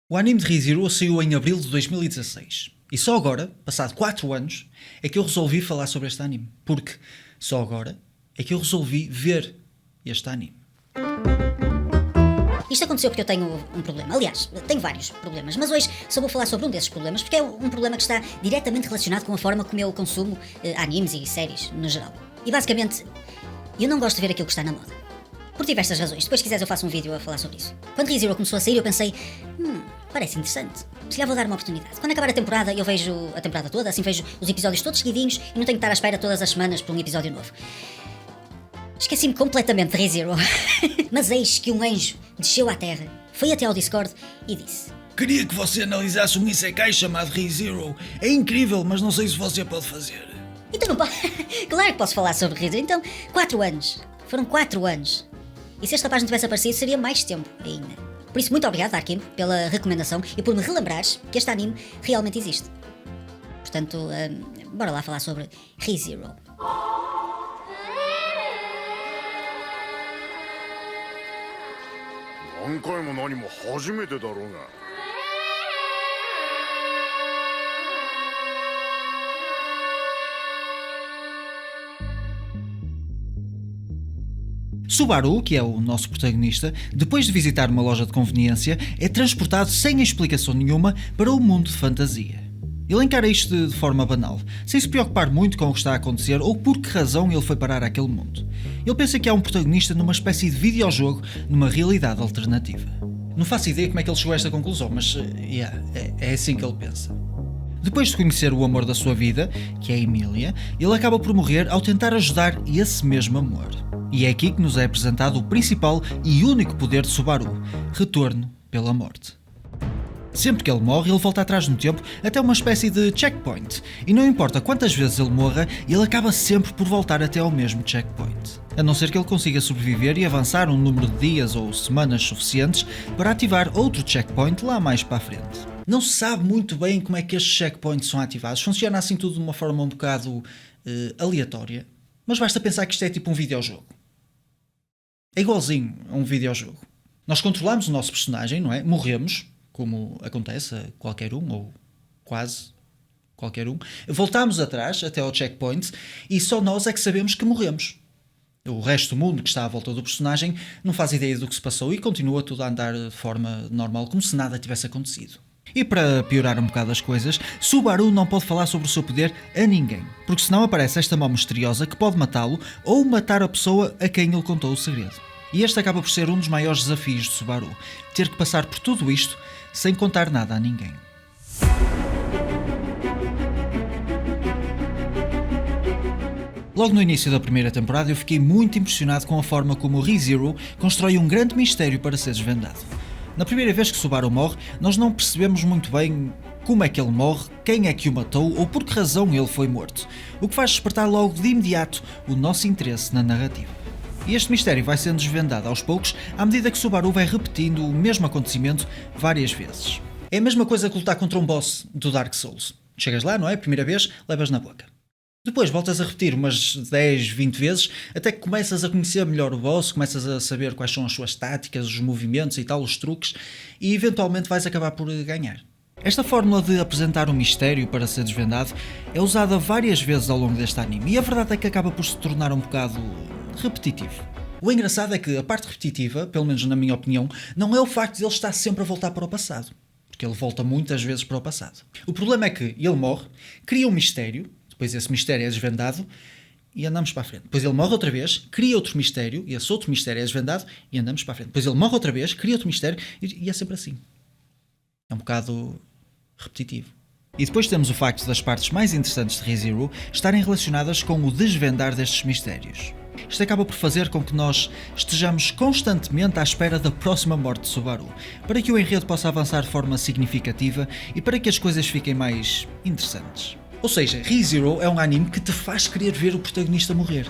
O anime de ReZero saiu em abril de 2016 e só agora, passado 4 anos, é que eu resolvi falar sobre este anime. Porque só agora é que eu resolvi ver este anime. Isto aconteceu porque eu tenho um problema. Aliás, tenho vários problemas, mas hoje só vou falar sobre um desses problemas porque é um problema que está diretamente relacionado com a forma como eu consumo animes e séries no geral. E basicamente, eu não gosto de ver aquilo que está na moda. Por diversas razões. Depois, se quiseres, eu faço um vídeo a falar sobre isso. Quando ReZero começou a sair, eu pensei, parece interessante. Se calhar vou dar uma oportunidade. Quando acabar a temporada, eu vejo a temporada toda, assim vejo os episódios todos seguidinhos e não tenho que estar à espera todas as semanas por um episódio novo. Esqueci-me completamente de ReZero. Mas eis que um anjo desceu à terra, foi até ao Discord e disse: Queria que você analisasse um isekai chamado ReZero. É incrível, mas não sei se você pode fazer. Então não pode. Claro que posso falar sobre ReZero. Então, 4 anos. Foram 4 anos. E se este rapaz não tivesse aparecido, seria mais tempo ainda. Por isso, muito obrigado, Darkin, pela recomendação e por me relembrares que este anime realmente existe. Portanto, bora lá falar sobre ReZero. 何回も何も初めてだろうが。 Subaru, que é o nosso protagonista, depois de visitar uma loja de conveniência, é transportado sem explicação nenhuma para o mundo de fantasia. Ele encara isto de forma banal, sem se preocupar muito com o que está a acontecer ou por que razão ele foi parar àquele mundo. Ele pensa que é um protagonista numa espécie de videojogo, numa realidade alternativa. Não faço ideia como é que ele chegou a esta conclusão, mas é assim que ele pensa. Depois de conhecer o amor da sua vida, que é a Emília, ele acaba por morrer ao tentar ajudar esse mesmo amor. E é aqui que nos é apresentado o principal e único poder de Subaru: retorno pela morte. Sempre que ele morre, ele volta atrás no tempo até uma espécie de checkpoint. E não importa quantas vezes ele morra, ele acaba sempre por voltar até ao mesmo checkpoint. A não ser que ele consiga sobreviver e avançar um número de dias ou semanas suficientes para ativar outro checkpoint lá mais para a frente. Não se sabe muito bem como é que estes checkpoints são ativados. Funciona assim tudo de uma forma um bocado aleatória. Mas basta pensar que isto é tipo um videojogo. É igualzinho a um videojogo. Nós controlamos o nosso personagem, não é? Morremos, como acontece a qualquer um, ou quase qualquer um. Voltamos atrás até ao checkpoint e só nós é que sabemos que morremos. O resto do mundo que está à volta do personagem não faz ideia do que se passou e continua tudo a andar de forma normal, como se nada tivesse acontecido. E para piorar um bocado as coisas, Subaru não pode falar sobre o seu poder a ninguém, porque senão aparece esta mão misteriosa que pode matá-lo ou matar a pessoa a quem ele contou o segredo. E este acaba por ser um dos maiores desafios de Subaru, ter que passar por tudo isto sem contar nada a ninguém. Logo no início da primeira temporada eu fiquei muito impressionado com a forma como o ReZero constrói um grande mistério para ser desvendado. Na primeira vez que Subaru morre, nós não percebemos muito bem como é que ele morre, quem é que o matou ou por que razão ele foi morto, o que faz despertar logo de imediato o nosso interesse na narrativa. E este mistério vai sendo desvendado aos poucos à medida que Subaru vai repetindo o mesmo acontecimento várias vezes. É a mesma coisa que lutar contra um boss do Dark Souls. Chegas lá, não é? Primeira vez, levas na boca. Depois voltas a repetir umas 10, 20 vezes, até que começas a conhecer melhor o boss, começas a saber quais são as suas táticas, os movimentos e tal, os truques, e eventualmente vais acabar por ganhar. Esta fórmula de apresentar um mistério para ser desvendado é usada várias vezes ao longo deste anime, e a verdade é que acaba por se tornar um bocado repetitivo. O engraçado é que a parte repetitiva, pelo menos na minha opinião, não é o facto de ele estar sempre a voltar para o passado, porque ele volta muitas vezes para o passado. O problema é que ele morre, cria um mistério, depois esse mistério é desvendado e andamos para a frente. Depois ele morre outra vez, cria outro mistério e esse outro mistério é desvendado e andamos para a frente. Depois ele morre outra vez, cria outro mistério e é sempre assim. É um bocado repetitivo. E depois temos o facto das partes mais interessantes de ReZero estarem relacionadas com o desvendar destes mistérios. Isto acaba por fazer com que nós estejamos constantemente à espera da próxima morte de Subaru, para que o enredo possa avançar de forma significativa e para que as coisas fiquem mais interessantes. Ou seja, ReZero é um anime que te faz querer ver o protagonista morrer.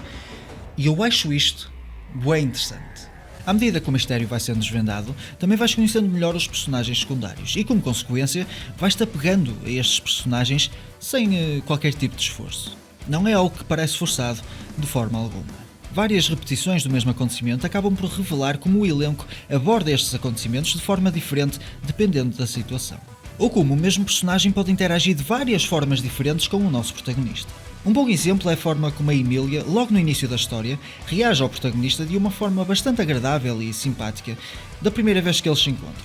E eu acho isto bem interessante. À medida que o mistério vai sendo desvendado, também vais conhecendo melhor os personagens secundários e, como consequência, vais-te apegando a estes personagens sem qualquer tipo de esforço. Não é algo que parece forçado de forma alguma. Várias repetições do mesmo acontecimento acabam por revelar como o elenco aborda estes acontecimentos de forma diferente dependendo da situação. Ou como o mesmo personagem pode interagir de várias formas diferentes com o nosso protagonista. Um bom exemplo é a forma como a Emília, logo no início da história, reage ao protagonista de uma forma bastante agradável e simpática da primeira vez que eles se encontram.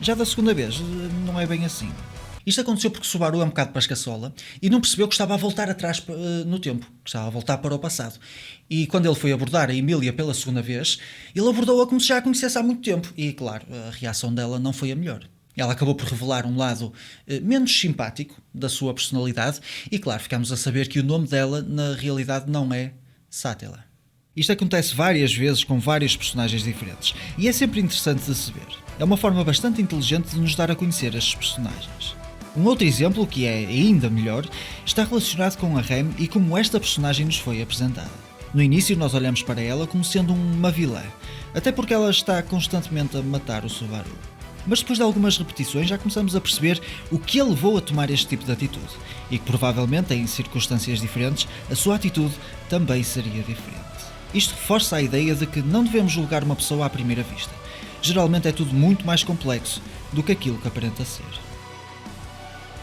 Já da segunda vez, não é bem assim. Isto aconteceu porque Subaru é um bocado pascaçola e não percebeu que estava a voltar atrás no tempo, que estava a voltar para o passado. E quando ele foi abordar a Emília pela segunda vez, ele abordou-a como se já a conhecesse há muito tempo e, claro, a reação dela não foi a melhor. Ela acabou por revelar um lado menos simpático da sua personalidade e, claro, ficámos a saber que o nome dela, na realidade, não é Sátila. Isto acontece várias vezes com vários personagens diferentes e é sempre interessante de se ver. É uma forma bastante inteligente de nos dar a conhecer estes personagens. Um outro exemplo, que é ainda melhor, está relacionado com a Rem e como esta personagem nos foi apresentada. No início nós olhamos para ela como sendo uma vilã, até porque ela está constantemente a matar o Subaru. Mas depois de algumas repetições já começamos a perceber o que a levou a tomar este tipo de atitude e que provavelmente em circunstâncias diferentes a sua atitude também seria diferente. Isto reforça a ideia de que não devemos julgar uma pessoa à primeira vista. Geralmente é tudo muito mais complexo do que aquilo que aparenta ser.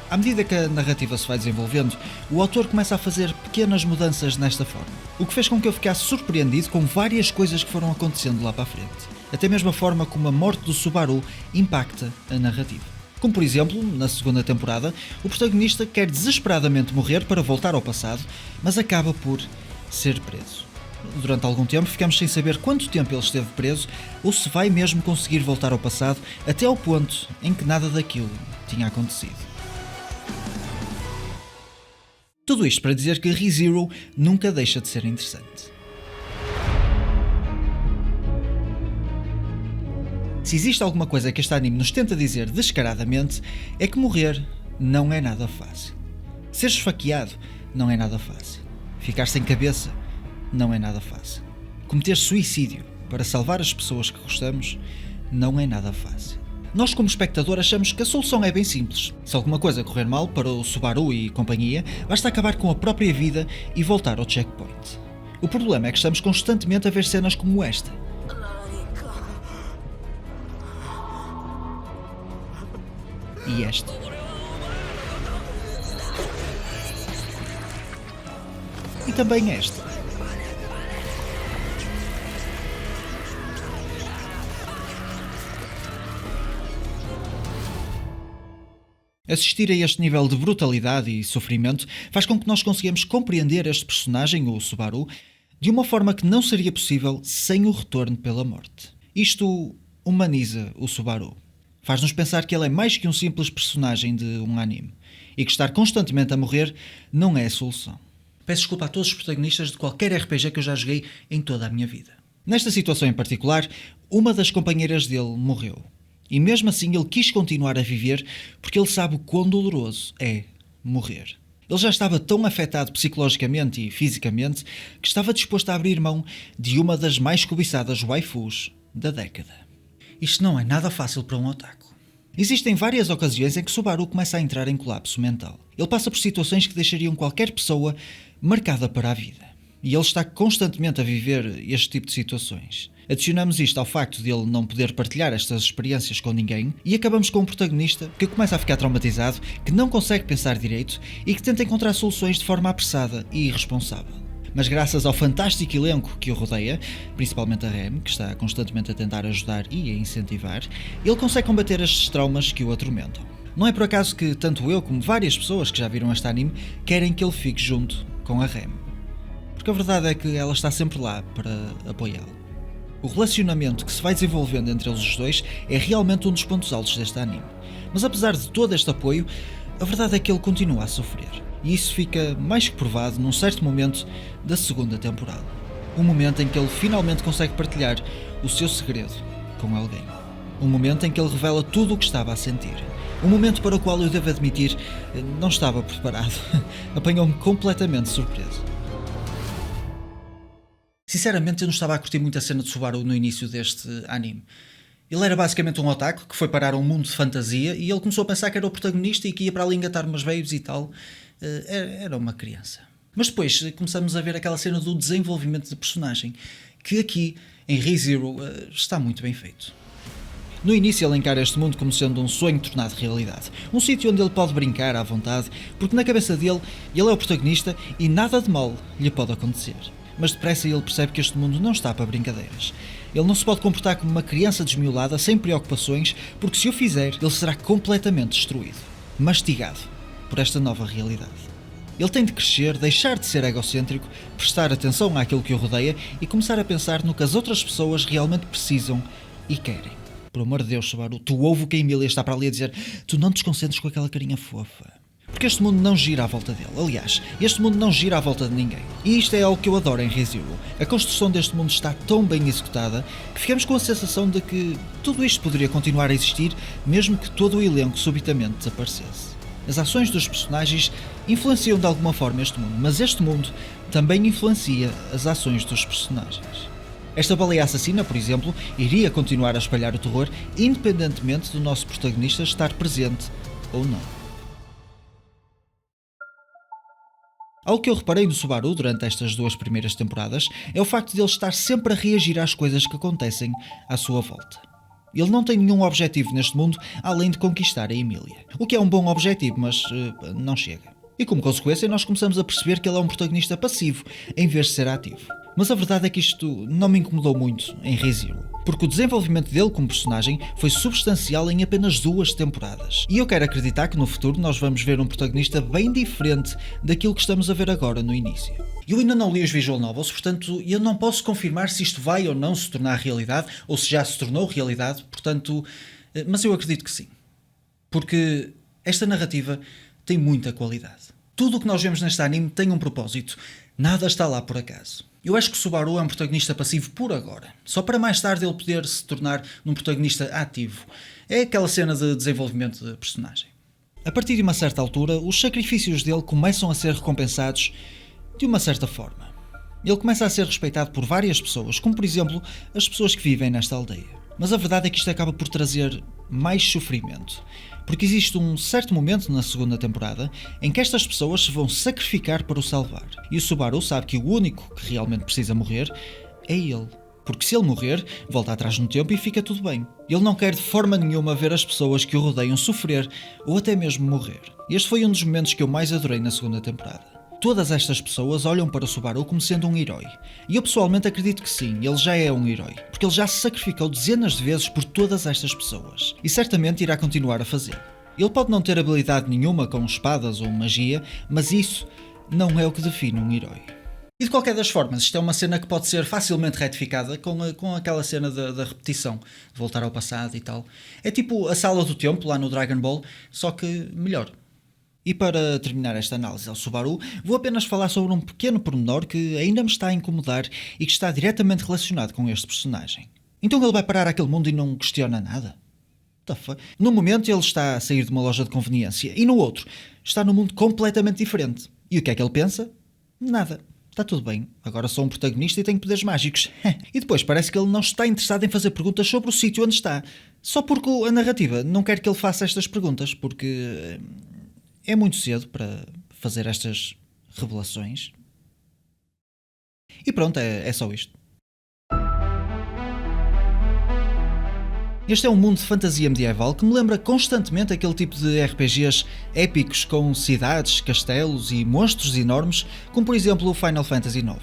À medida que a narrativa se vai desenvolvendo, o autor começa a fazer pequenas mudanças nesta forma, o que fez com que eu ficasse surpreendido com várias coisas que foram acontecendo lá para a frente. Até mesmo a forma como a morte do Subaru impacta a narrativa. Como por exemplo, na segunda temporada, o protagonista quer desesperadamente morrer para voltar ao passado, mas acaba por ser preso. Durante algum tempo ficamos sem saber quanto tempo ele esteve preso ou se vai mesmo conseguir voltar ao passado até ao ponto em que nada daquilo tinha acontecido. Tudo isto para dizer que ReZero nunca deixa de ser interessante. Se existe alguma coisa que este anime nos tenta dizer descaradamente, é que morrer não é nada fácil. Ser esfaqueado não é nada fácil. Ficar sem cabeça não é nada fácil. Cometer suicídio para salvar as pessoas que gostamos não é nada fácil. Nós, como espectador, achamos que a solução é bem simples. Se alguma coisa correr mal para o Subaru e companhia, basta acabar com a própria vida e voltar ao checkpoint. O problema é que estamos constantemente a ver cenas como esta. E esta. E também esta. Assistir a este nível de brutalidade e sofrimento faz com que nós consigamos compreender este personagem, o Subaru, de uma forma que não seria possível sem o retorno pela morte. Isto humaniza o Subaru. Faz-nos pensar que ele é mais que um simples personagem de um anime e que estar constantemente a morrer não é a solução. Peço desculpa a todos os protagonistas de qualquer RPG que eu já joguei em toda a minha vida. Nesta situação em particular, uma das companheiras dele morreu. E mesmo assim ele quis continuar a viver porque ele sabe o quão doloroso é morrer. Ele já estava tão afetado psicologicamente e fisicamente que estava disposto a abrir mão de uma das mais cobiçadas waifus da década. Isto não é nada fácil para um otaku. Existem várias ocasiões em que Subaru começa a entrar em colapso mental. Ele passa por situações que deixariam qualquer pessoa marcada para a vida. E ele está constantemente a viver este tipo de situações. Adicionamos isto ao facto de ele não poder partilhar estas experiências com ninguém e acabamos com um protagonista que começa a ficar traumatizado, que não consegue pensar direito e que tenta encontrar soluções de forma apressada e irresponsável. Mas graças ao fantástico elenco que o rodeia, principalmente a Rem, que está constantemente a tentar ajudar e a incentivar, ele consegue combater estes traumas que o atormentam. Não é por acaso que tanto eu como várias pessoas que já viram este anime querem que ele fique junto com a Rem. Porque a verdade é que ela está sempre lá para apoiá-lo. O relacionamento que se vai desenvolvendo entre eles os dois é realmente um dos pontos altos deste anime. Mas apesar de todo este apoio, a verdade é que ele continua a sofrer. E isso fica mais que provado num certo momento da segunda temporada. Um momento em que ele finalmente consegue partilhar o seu segredo com alguém. Um momento em que ele revela tudo o que estava a sentir. Um momento para o qual eu devo admitir, não estava preparado. Apanhou-me completamente surpreso. Sinceramente, eu não estava a curtir muito a cena de Subaru no início deste anime. Ele era basicamente um otaku que foi parar a um mundo de fantasia e ele começou a pensar que era o protagonista e que ia para ali engatar umas babes e tal. Era uma criança. Mas depois começamos a ver aquela cena do desenvolvimento de personagem, que aqui em ReZero está muito bem feito. No início ele encara este mundo como sendo um sonho tornado realidade, um sítio onde ele pode brincar à vontade, porque na cabeça dele ele é o protagonista e nada de mal lhe pode acontecer. Mas depressa ele percebe que este mundo não está para brincadeiras. Ele não se pode comportar como uma criança desmiolada, sem preocupações, porque se o fizer, ele será completamente destruído, mastigado por esta nova realidade. Ele tem de crescer, deixar de ser egocêntrico, prestar atenção àquilo que o rodeia e começar a pensar no que as outras pessoas realmente precisam e querem. Por amor de Deus, Subaru, tu ouve o que a Emília está para ali a dizer, tu não te desconcentres com aquela carinha fofa. Porque este mundo não gira à volta dele. Aliás, este mundo não gira à volta de ninguém. E isto é algo que eu adoro em ReZero. A construção deste mundo está tão bem executada que ficamos com a sensação de que tudo isto poderia continuar a existir mesmo que todo o elenco subitamente desaparecesse. As ações dos personagens influenciam de alguma forma este mundo, mas este mundo também influencia as ações dos personagens. Esta baleia assassina, por exemplo, iria continuar a espalhar o terror independentemente do nosso protagonista estar presente ou não. Algo que eu reparei no Subaru durante estas 2 primeiras temporadas é o facto de ele estar sempre a reagir às coisas que acontecem à sua volta. Ele não tem nenhum objetivo neste mundo além de conquistar a Emília. O que é um bom objetivo, mas não chega. E como consequência nós começamos a perceber que ele é um protagonista passivo em vez de ser ativo. Mas a verdade é que isto não me incomodou muito em ReZero, porque o desenvolvimento dele como personagem foi substancial em apenas 2 temporadas. E eu quero acreditar que no futuro nós vamos ver um protagonista bem diferente daquilo que estamos a ver agora no início. Eu ainda não li os visual novels, portanto eu não posso confirmar se isto vai ou não se tornar realidade, ou se já se tornou realidade, portanto, mas eu acredito que sim. Porque esta narrativa tem muita qualidade. Tudo o que nós vemos neste anime tem um propósito, nada está lá por acaso. Eu acho que o Subaru é um protagonista passivo por agora, só para mais tarde ele poder se tornar um protagonista ativo. É aquela cena de desenvolvimento de personagem. A partir de uma certa altura, os sacrifícios dele começam a ser recompensados de uma certa forma. Ele começa a ser respeitado por várias pessoas, como por exemplo as pessoas que vivem nesta aldeia. Mas a verdade é que isto acaba por trazer mais sofrimento, porque existe um certo momento na segunda temporada em que estas pessoas se vão sacrificar para o salvar. E o Subaru sabe que o único que realmente precisa morrer é ele. Porque se ele morrer, volta atrás no tempo e fica tudo bem. Ele não quer de forma nenhuma ver as pessoas que o rodeiam sofrer ou até mesmo morrer. Este foi um dos momentos que eu mais adorei na segunda temporada. Todas estas pessoas olham para o Subaru como sendo um herói. E eu pessoalmente acredito que sim, ele já é um herói. Porque ele já se sacrificou dezenas de vezes por todas estas pessoas. E certamente irá continuar a fazer. Ele pode não ter habilidade nenhuma com espadas ou magia, mas isso não é o que define um herói. E de qualquer das formas, isto é uma cena que pode ser facilmente retificada com aquela cena da repetição, de voltar ao passado e tal. É tipo a sala do tempo lá no Dragon Ball, só que melhor. E para terminar esta análise ao Subaru, vou apenas falar sobre um pequeno pormenor que ainda me está a incomodar e que está diretamente relacionado com este personagem. Então ele vai parar aquele mundo e não questiona nada? No momento ele está a sair de uma loja de conveniência e no outro está num mundo completamente diferente. E o que é que ele pensa? Nada. Está tudo bem, agora sou um protagonista e tenho poderes mágicos. E depois parece que ele não está interessado em fazer perguntas sobre o sítio onde está. Só porque a narrativa não quer que ele faça estas perguntas, porque é muito cedo para fazer estas revelações. E pronto, é só isto. Este é um mundo de fantasia medieval que me lembra constantemente aquele tipo de RPGs épicos com cidades, castelos e monstros enormes, como por exemplo o Final Fantasy IX,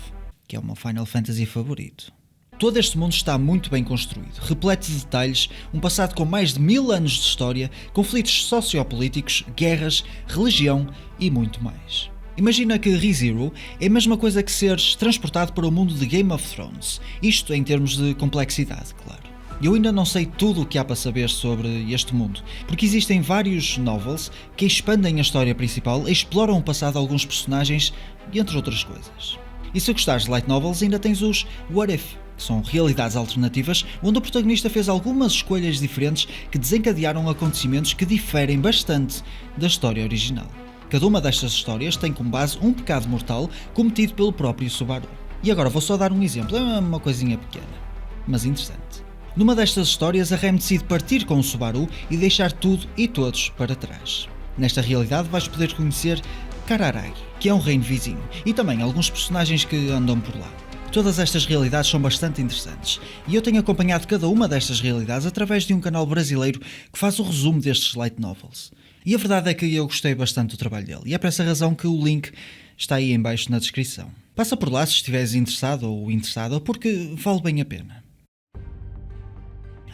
que é o meu Final Fantasy favorito. Todo este mundo está muito bem construído, repleto de detalhes, um passado com mais de 1000 anos de história, conflitos sociopolíticos, guerras, religião e muito mais. Imagina que ReZero é a mesma coisa que seres transportado para o mundo de Game of Thrones, isto em termos de complexidade, claro. Eu ainda não sei tudo o que há para saber sobre este mundo, porque existem vários novels que expandem a história principal e exploram o passado de alguns personagens, entre outras coisas. E se gostares de light novels, ainda tens os What If, que são realidades alternativas, onde o protagonista fez algumas escolhas diferentes que desencadearam acontecimentos que diferem bastante da história original. Cada uma destas histórias tem como base um pecado mortal cometido pelo próprio Subaru. E agora vou só dar um exemplo, é uma coisinha pequena, mas interessante. Numa destas histórias, a Rem decide partir com o Subaru e deixar tudo e todos para trás. Nesta realidade vais poder conhecer Kararagi, que é um reino vizinho, e também alguns personagens que andam por lá. Todas estas realidades são bastante interessantes, e eu tenho acompanhado cada uma destas realidades através de um canal brasileiro que faz o resumo destes light novels. E a verdade é que eu gostei bastante do trabalho dele, e é por essa razão que o link está aí em baixo na descrição. Passa por lá se estiveres interessado ou interessada, porque vale bem a pena.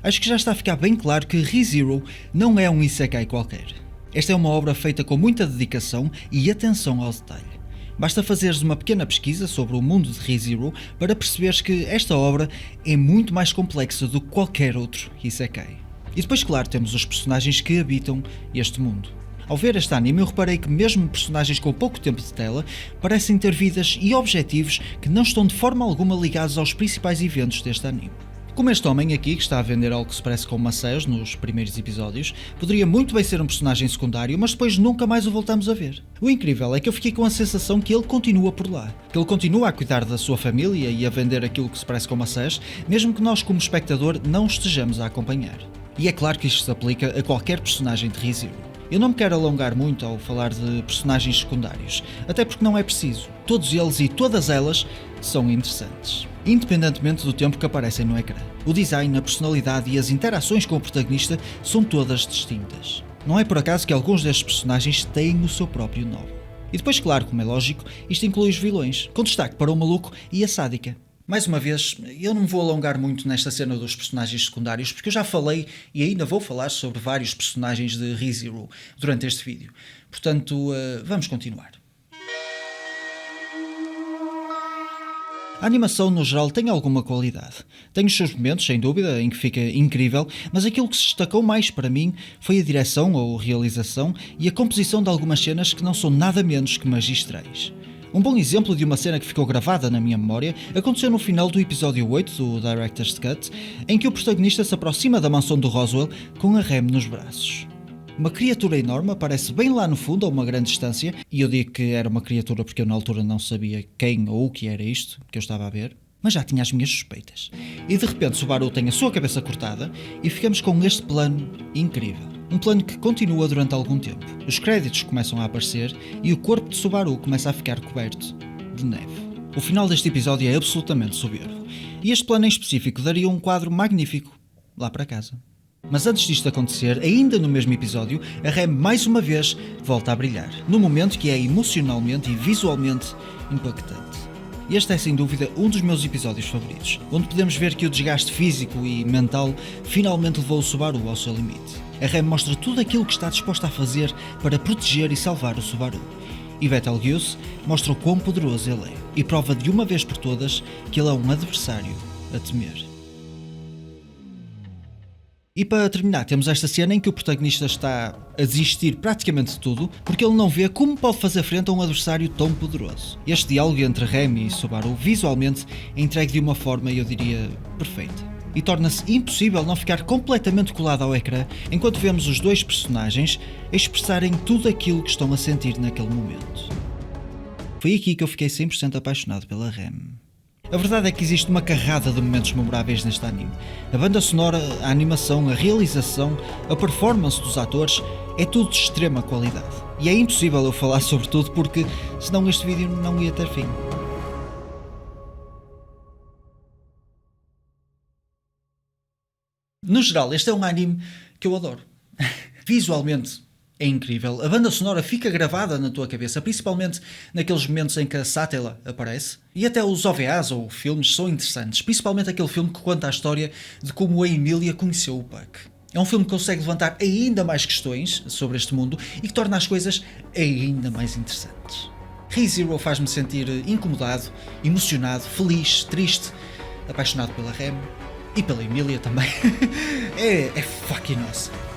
Acho que já está a ficar bem claro que ReZero não é um isekai qualquer. Esta é uma obra feita com muita dedicação e atenção ao detalhe. Basta fazeres uma pequena pesquisa sobre o mundo de ReZero para perceberes que esta obra é muito mais complexa do que qualquer outro isekai. E depois, claro, temos os personagens que habitam este mundo. Ao ver este anime, eu reparei que mesmo personagens com pouco tempo de tela parecem ter vidas e objetivos que não estão de forma alguma ligados aos principais eventos deste anime. Como este homem aqui, que está a vender algo que se parece com maçãs nos primeiros episódios, poderia muito bem ser um personagem secundário, mas depois nunca mais o voltamos a ver. O incrível é que eu fiquei com a sensação que ele continua por lá, que ele continua a cuidar da sua família e a vender aquilo que se parece com maçãs, mesmo que nós como espectador não estejamos a acompanhar. E é claro que isto se aplica a qualquer personagem de ReZero. Eu não me quero alongar muito ao falar de personagens secundários, até porque não é preciso. Todos eles e todas elas são interessantes, independentemente do tempo que aparecem no ecrã. O design, a personalidade e as interações com o protagonista são todas distintas. Não é por acaso que alguns destes personagens têm o seu próprio nome. E depois, claro, como é lógico, isto inclui os vilões, com destaque para o maluco e a sádica. Mais uma vez, eu não me vou alongar muito nesta cena dos personagens secundários, porque eu já falei e ainda vou falar sobre vários personagens de ReZero durante este vídeo. Portanto, vamos continuar. A animação, no geral, tem alguma qualidade. Tem os seus momentos, sem dúvida, em que fica incrível, mas aquilo que se destacou mais para mim foi a direção ou realização e a composição de algumas cenas que não são nada menos que magistrais. Um bom exemplo de uma cena que ficou gravada na minha memória aconteceu no final do episódio 8 do Director's Cut, em que o protagonista se aproxima da mansão do Roswell com a Rem nos braços. Uma criatura enorme aparece bem lá no fundo a uma grande distância, e eu digo que era uma criatura porque eu na altura não sabia quem ou o que era isto que eu estava a ver, mas já tinha as minhas suspeitas. E de repente Subaru tem a sua cabeça cortada e ficamos com este plano incrível. Um plano que continua durante algum tempo. Os créditos começam a aparecer e o corpo de Subaru começa a ficar coberto de neve. O final deste episódio é absolutamente soberbo. E este plano em específico daria um quadro magnífico lá para casa. Mas antes disto acontecer, ainda no mesmo episódio, a Rem mais uma vez volta a brilhar, num momento que é emocionalmente e visualmente impactante. Este é sem dúvida um dos meus episódios favoritos, onde podemos ver que o desgaste físico e mental finalmente levou o Subaru ao seu limite. A Rem mostra tudo aquilo que está disposta a fazer para proteger e salvar o Subaru. E Betelgeuse mostra o quão poderoso ele é, e prova de uma vez por todas que ele é um adversário a temer. E para terminar, temos esta cena em que o protagonista está a desistir praticamente de tudo porque ele não vê como pode fazer frente a um adversário tão poderoso. Este diálogo entre Rem e Subaru visualmente é entregue de uma forma, eu diria, perfeita. E torna-se impossível não ficar completamente colado ao ecrã enquanto vemos os dois personagens expressarem tudo aquilo que estão a sentir naquele momento. Foi aqui que eu fiquei 100% apaixonado pela Rem. A verdade é que existe uma carrada de momentos memoráveis neste anime. A banda sonora, a animação, a realização, a performance dos atores, é tudo de extrema qualidade. E é impossível eu falar sobre tudo porque senão este vídeo não ia ter fim. No geral, este é um anime que eu adoro. Visualmente é incrível, a banda sonora fica gravada na tua cabeça, principalmente naqueles momentos em que a Satella aparece. E até os OVAs ou filmes são interessantes, principalmente aquele filme que conta a história de como a Emília conheceu o Puck. É um filme que consegue levantar ainda mais questões sobre este mundo e que torna as coisas ainda mais interessantes. ReZero faz-me sentir incomodado, emocionado, feliz, triste, apaixonado pela Rem e pela Emília também. é fucking awesome.